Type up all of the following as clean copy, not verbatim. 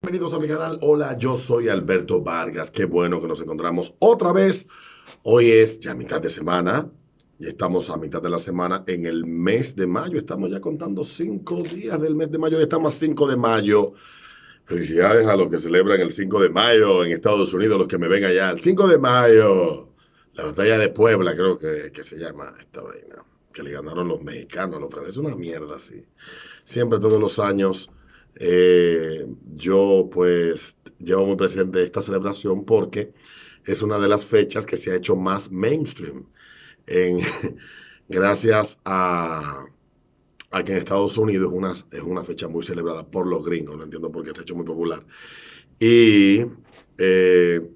Bienvenidos a mi canal. Hola, yo soy Alberto Vargas. Qué bueno que nos encontramos otra vez. Hoy es ya mitad de semana. Ya estamos a mitad de la semana en el mes de mayo. Estamos ya contando 5 días del mes de mayo. Ya estamos a 5 de mayo. Felicidades a los que celebran el 5 de mayo en Estados Unidos, los que me ven allá. El 5 de mayo. La batalla de Puebla, creo que se llama esta vaina. Que le ganaron los mexicanos, los franceses. Una mierda así. Siempre, todos los años, yo pues llevo muy presente esta celebración porque es una de las fechas que se ha hecho más mainstream en, gracias a que en Estados Unidos es una fecha muy celebrada por los gringos, no entiendo por qué se ha hecho muy popular. Y el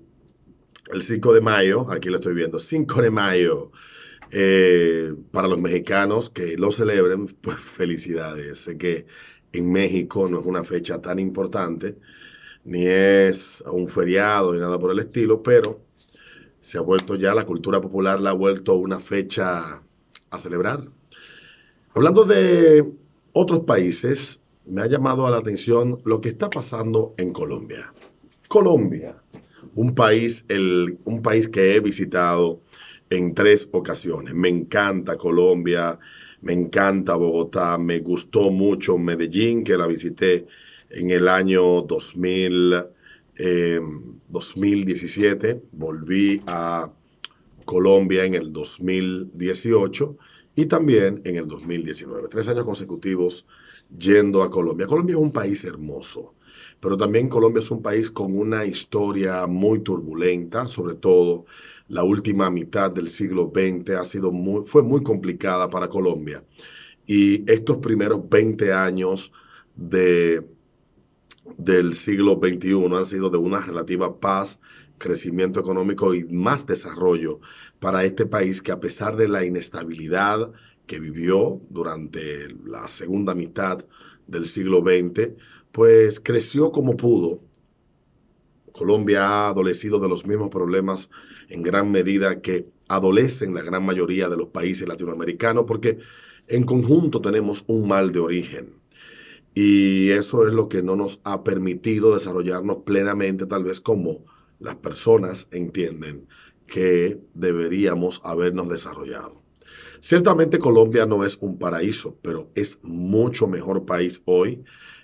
5 de mayo, aquí lo estoy viendo, 5 de mayo, para los mexicanos que lo celebren, pues felicidades. Sé que en México no es una fecha tan importante, ni es un feriado ni nada por el estilo, pero se ha vuelto ya, la cultura popular la ha vuelto una fecha a celebrar. Hablando de otros países, me ha llamado a la atención lo que está pasando en Colombia. Colombia, un país que he visitado en 3 ocasiones. Me encanta Colombia, me encanta Bogotá, me gustó mucho Medellín, que la visité en el año 2017. Volví a Colombia en el 2018 y también en el 2019. 3 años consecutivos yendo a Colombia. Colombia es un país hermoso, pero también Colombia es un país con una historia muy turbulenta, sobre todo la última mitad del siglo XX fue muy complicada para Colombia. Y estos primeros 20 años de, del siglo XXI han sido de una relativa paz, crecimiento económico y más desarrollo para este país que, a pesar de la inestabilidad que vivió durante la segunda mitad del siglo XX, pues creció como pudo. Colombia ha adolecido de los mismos problemas en gran medida que adolecen la gran mayoría de los países latinoamericanos, porque en conjunto tenemos un mal de origen. Y eso es lo que no nos ha permitido desarrollarnos plenamente, tal vez como las personas entienden que deberíamos habernos desarrollado. Ciertamente Colombia no es un paraíso, pero es mucho mejor país hoy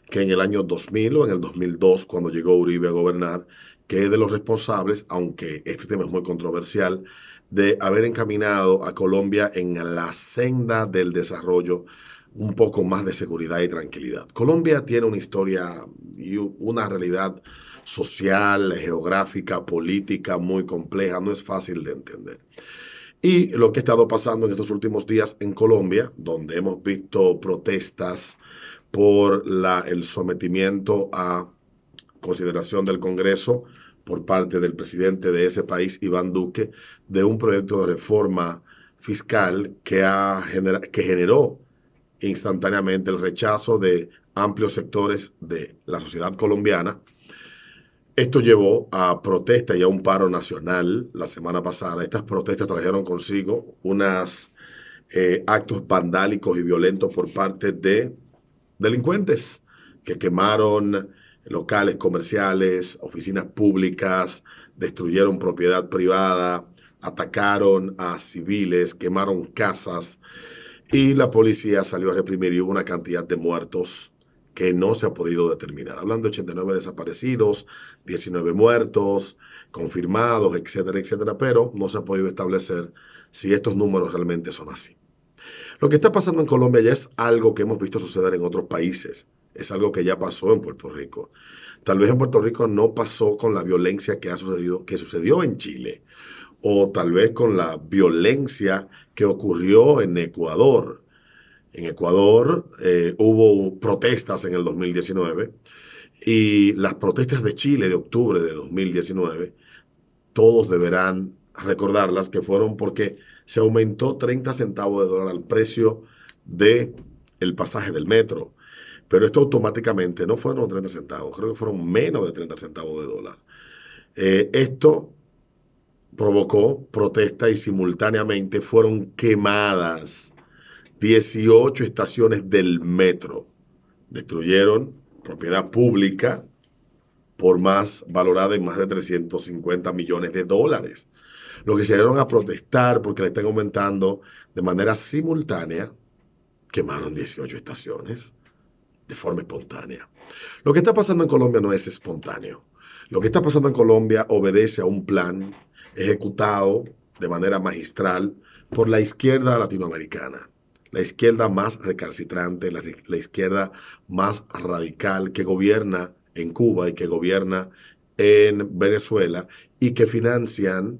que en el año 2000 o en el 2002, cuando llegó Uribe a gobernar, que es de los responsables, aunque este tema es muy controversial, de haber encaminado a Colombia en la senda del desarrollo, un poco más de seguridad y tranquilidad. Colombia tiene una historia y una realidad social, geográfica, política muy compleja, no es fácil de entender. Y lo que ha estado pasando en estos últimos días en Colombia, donde hemos visto protestas por el sometimiento a consideración del Congreso por parte del presidente de ese país, Iván Duque, de un proyecto de reforma fiscal que generó instantáneamente el rechazo de amplios sectores de la sociedad colombiana. Esto llevó a protestas y a un paro nacional la semana pasada. Estas protestas trajeron consigo unos actos vandálicos y violentos por parte de delincuentes que quemaron locales comerciales, oficinas públicas, destruyeron propiedad privada, atacaron a civiles, quemaron casas, y la policía salió a reprimir y hubo una cantidad de muertos que no se ha podido determinar. Hablando de 89 desaparecidos, 19 muertos, confirmados, etcétera, etcétera, pero no se ha podido establecer si estos números realmente son así. Lo que está pasando en Colombia ya es algo que hemos visto suceder en otros países. Es algo que ya pasó en Puerto Rico. Tal vez en Puerto Rico no pasó con la violencia que sucedió en Chile, o tal vez con la violencia que ocurrió en Ecuador. En Ecuador hubo protestas en el 2019, y las protestas de Chile de octubre de 2019, todos deberán recordarlas, que fueron porque se aumentó 30 centavos de dólar al precio de el pasaje del metro. Pero esto automáticamente no fueron 30 centavos, creo que fueron menos de 30 centavos de dólar. Esto provocó protesta y simultáneamente fueron quemadas 18 estaciones del metro. Destruyeron propiedad pública, por más valorada en más de 350 millones de dólares. Los que se dieron a protestar porque le están aumentando de manera simultánea, quemaron 18 estaciones de forma espontánea. Lo que está pasando en Colombia no es espontáneo. Lo que está pasando en Colombia obedece a un plan ejecutado de manera magistral por la izquierda latinoamericana, la izquierda más recalcitrante, la izquierda más radical que gobierna en Cuba y que gobierna en Venezuela y que financian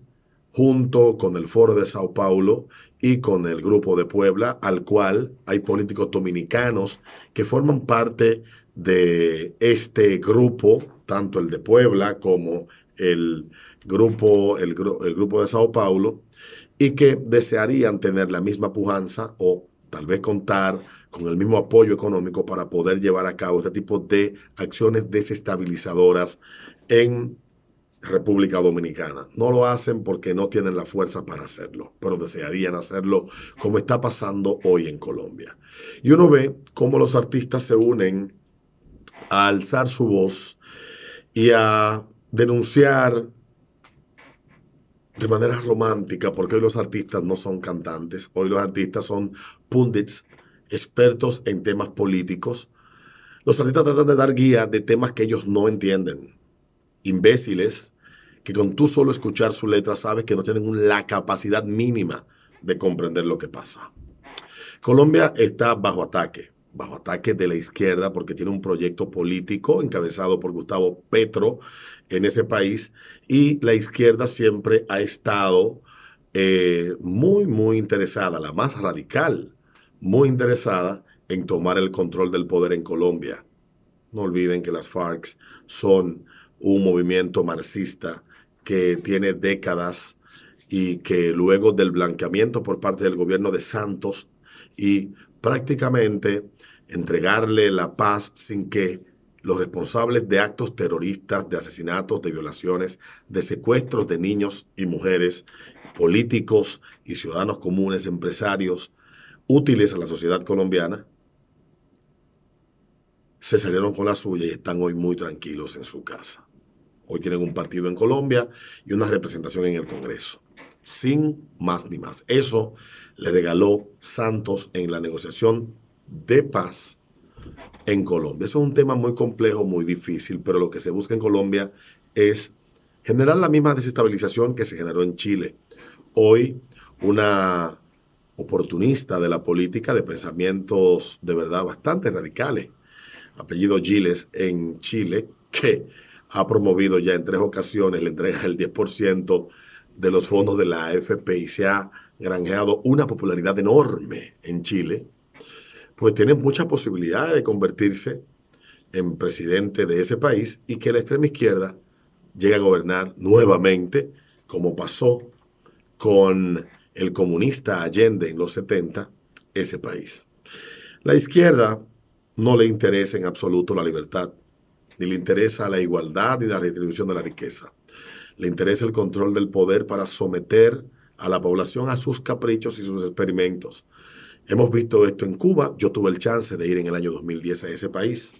junto con el Foro de Sao Paulo y con el Grupo de Puebla, al cual hay políticos dominicanos que forman parte de este grupo, tanto el de Puebla como el grupo de Sao Paulo, y que desearían tener la misma pujanza o tal vez contar con el mismo apoyo económico para poder llevar a cabo este tipo de acciones desestabilizadoras en República Dominicana. No lo hacen porque no tienen la fuerza para hacerlo, pero desearían hacerlo como está pasando hoy en Colombia. Y uno ve cómo los artistas se unen a alzar su voz y a denunciar de manera romántica, porque hoy los artistas no son cantantes, hoy los artistas son pundits, expertos en temas políticos. Los artistas tratan de dar guía de temas que ellos no entienden. Imbéciles que con tú solo escuchar su letra sabes que no tienen la capacidad mínima de comprender lo que pasa. Colombia está bajo ataque de la izquierda porque tiene un proyecto político encabezado por Gustavo Petro en ese país y la izquierda siempre ha estado muy interesada, la más radical, muy interesada en tomar el control del poder en Colombia. No olviden que las FARC son un movimiento marxista que tiene décadas y que luego del blanqueamiento por parte del gobierno de Santos y prácticamente entregarle la paz sin que los responsables de actos terroristas, de asesinatos, de violaciones, de secuestros de niños y mujeres, políticos y ciudadanos comunes, empresarios, útiles a la sociedad colombiana, se salieron con la suya y están hoy muy tranquilos en su casa. Hoy tienen un partido en Colombia y una representación en el Congreso. Sin más ni más. Eso le regaló Santos en la negociación de paz en Colombia. Eso es un tema muy complejo, muy difícil, pero lo que se busca en Colombia es generar la misma desestabilización que se generó en Chile. Hoy, una oportunista de la política, de pensamientos de verdad bastante radicales, apellido Giles en Chile, que ha promovido ya en 3 ocasiones la entrega del 10% de los fondos de la AFP y se ha granjeado una popularidad enorme en Chile, pues tiene muchas posibilidades de convertirse en presidente de ese país y que la extrema izquierda llegue a gobernar nuevamente, como pasó con el comunista Allende en los 70, ese país. La izquierda no le interesa en absoluto la libertad, ni le interesa la igualdad ni la redistribución de la riqueza. Le interesa el control del poder para someter a la población a sus caprichos y sus experimentos. Hemos visto esto en Cuba. Yo tuve el chance de ir en el año 2010 a ese país.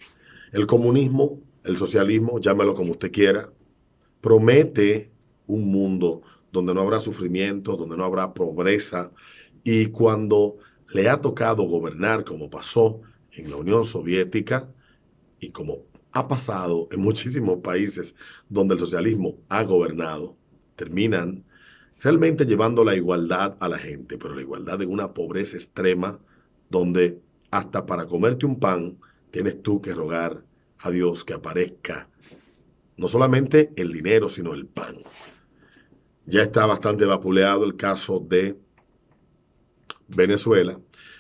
El comunismo, el socialismo, llámelo como usted quiera, promete un mundo donde no habrá sufrimiento, donde no habrá pobreza. Y cuando le ha tocado gobernar, como pasó en la Unión Soviética y como ha pasado en muchísimos países donde el socialismo ha gobernado, terminan realmente llevando la igualdad a la gente, pero la igualdad en una pobreza extrema donde hasta para comerte un pan tienes tú que rogar a Dios que aparezca no solamente el dinero, sino el pan. Ya está bastante vapuleado el caso de Venezuela,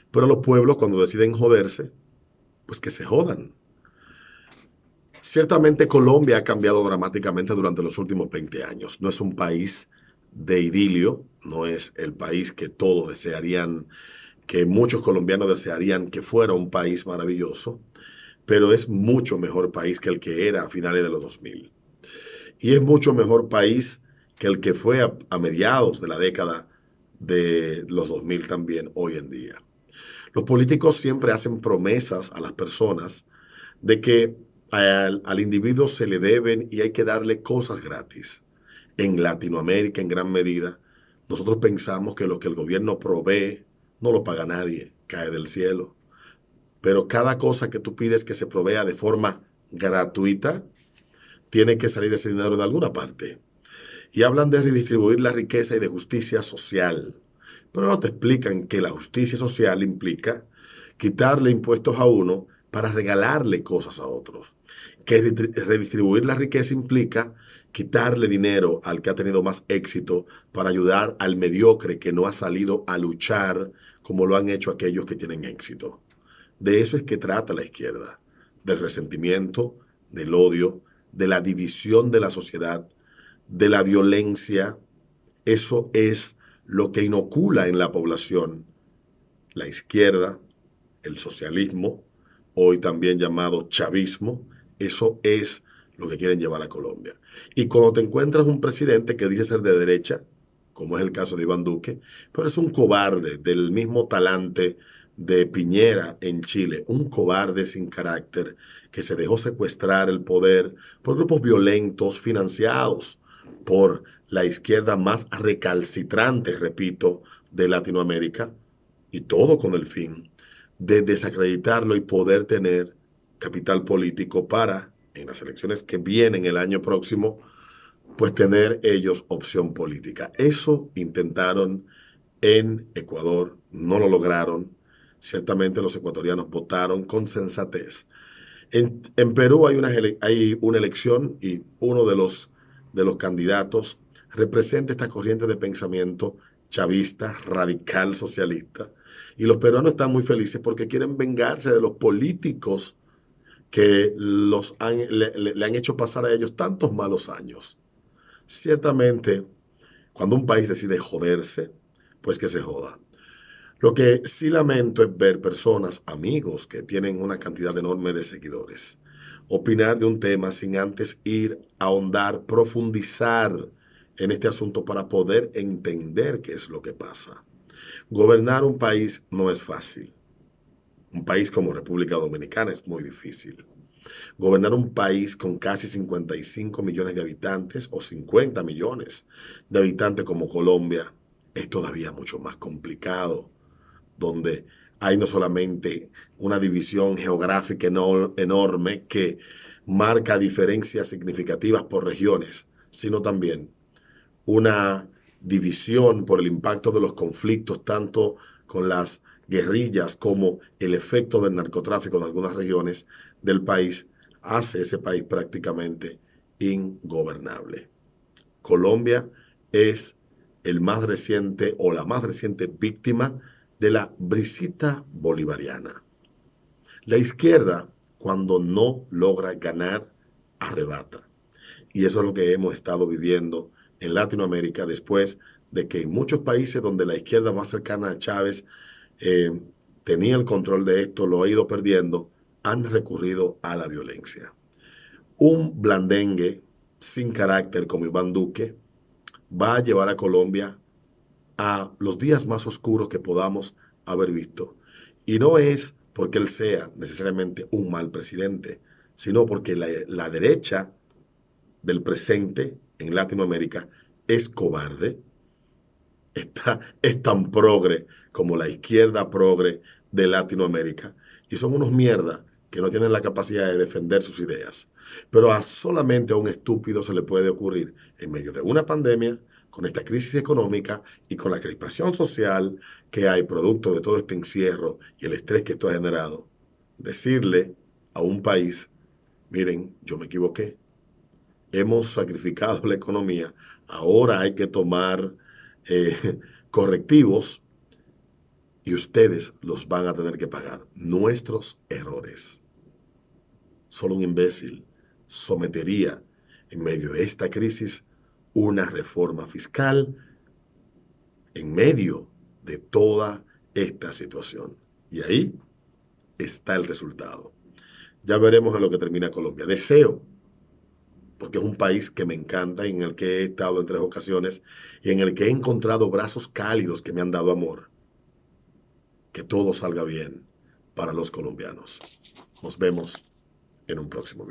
pero los pueblos cuando deciden joderse, pues que se jodan. Ciertamente Colombia ha cambiado dramáticamente durante los últimos 20 años. No es un país de idilio, no es el país que todos desearían, que muchos colombianos desearían que fuera un país maravilloso, pero es mucho mejor país que el que era a finales de los 2000. Y es mucho mejor país que el que fue a mediados de la década de los 2000 también hoy en día. Los políticos siempre hacen promesas a las personas de que Al individuo se le deben y hay que darle cosas gratis. En Latinoamérica, en gran medida, nosotros pensamos que lo que el gobierno provee no lo paga nadie, cae del cielo. Pero cada cosa que tú pides que se provea de forma gratuita, tiene que salir ese dinero de alguna parte. Y hablan de redistribuir la riqueza y de justicia social. Pero no te explican que la justicia social implica quitarle impuestos a uno para regalarle cosas a otros. Que redistribuir la riqueza implica quitarle dinero al que ha tenido más éxito para ayudar al mediocre que no ha salido a luchar como lo han hecho aquellos que tienen éxito. De eso es que trata la izquierda, del resentimiento, del odio, de la división de la sociedad, de la violencia. Eso es lo que inocula en la población la izquierda, el socialismo, hoy también llamado chavismo. Eso es lo que quieren llevar a Colombia. Y cuando te encuentras un presidente que dice ser de derecha, como es el caso de Iván Duque, pero es un cobarde del mismo talante de Piñera en Chile, un cobarde sin carácter que se dejó secuestrar el poder por grupos violentos financiados por la izquierda más recalcitrante, repito, de Latinoamérica, y todo con el fin de desacreditarlo y poder tener capital político para, en las elecciones que vienen el año próximo, pues tener ellos opción política. Eso intentaron en Ecuador, no lo lograron. Ciertamente los ecuatorianos votaron con sensatez. En Perú hay una elección y uno de los candidatos representa esta corriente de pensamiento chavista, radical, socialista. Y los peruanos están muy felices porque quieren vengarse de los políticos que le han hecho pasar a ellos tantos malos años. Ciertamente, cuando un país decide joderse, pues que se joda. Lo que sí lamento es ver personas, amigos, que tienen una cantidad enorme de seguidores, opinar de un tema sin antes ir a ahondar, profundizar en este asunto para poder entender qué es lo que pasa. Gobernar un país no es fácil. Un país como República Dominicana es muy difícil. Gobernar un país con casi 55 millones de habitantes o 50 millones de habitantes como Colombia es todavía mucho más complicado, donde hay no solamente una división geográfica enorme que marca diferencias significativas por regiones, sino también una división por el impacto de los conflictos, tanto con las guerrillas como el efecto del narcotráfico en algunas regiones del país, hace ese país prácticamente ingobernable. Colombia es el más reciente o la más reciente víctima de la brisita bolivariana. La izquierda, cuando no logra ganar, arrebata. Y eso es lo que hemos estado viviendo en Latinoamérica después de que en muchos países donde la izquierda más cercana a Chávez eh, tenía el control de esto, lo ha ido perdiendo, han recurrido a la violencia. Un blandengue sin carácter como Iván Duque va a llevar a Colombia a los días más oscuros que podamos haber visto. Y no es porque él sea necesariamente un mal presidente, sino porque la derecha del presente en Latinoamérica es cobarde, es tan progre como la izquierda progre de Latinoamérica, y son unos mierda que no tienen la capacidad de defender sus ideas. Pero solamente a un estúpido se le puede ocurrir, en medio de una pandemia, con esta crisis económica y con la crispación social que hay producto de todo este encierro y el estrés que esto ha generado, decirle a un país, miren, yo me equivoqué, hemos sacrificado la economía, ahora hay que tomar correctivos y ustedes los van a tener que pagar. Nuestros errores. Solo un imbécil sometería en medio de esta crisis una reforma fiscal en medio de toda esta situación. Y ahí está el resultado. Ya veremos en lo que termina Colombia. Deseo, porque es un país que me encanta y en el que he estado en 3 ocasiones y en el que he encontrado brazos cálidos que me han dado amor. Que todo salga bien para los colombianos. Nos vemos en un próximo video.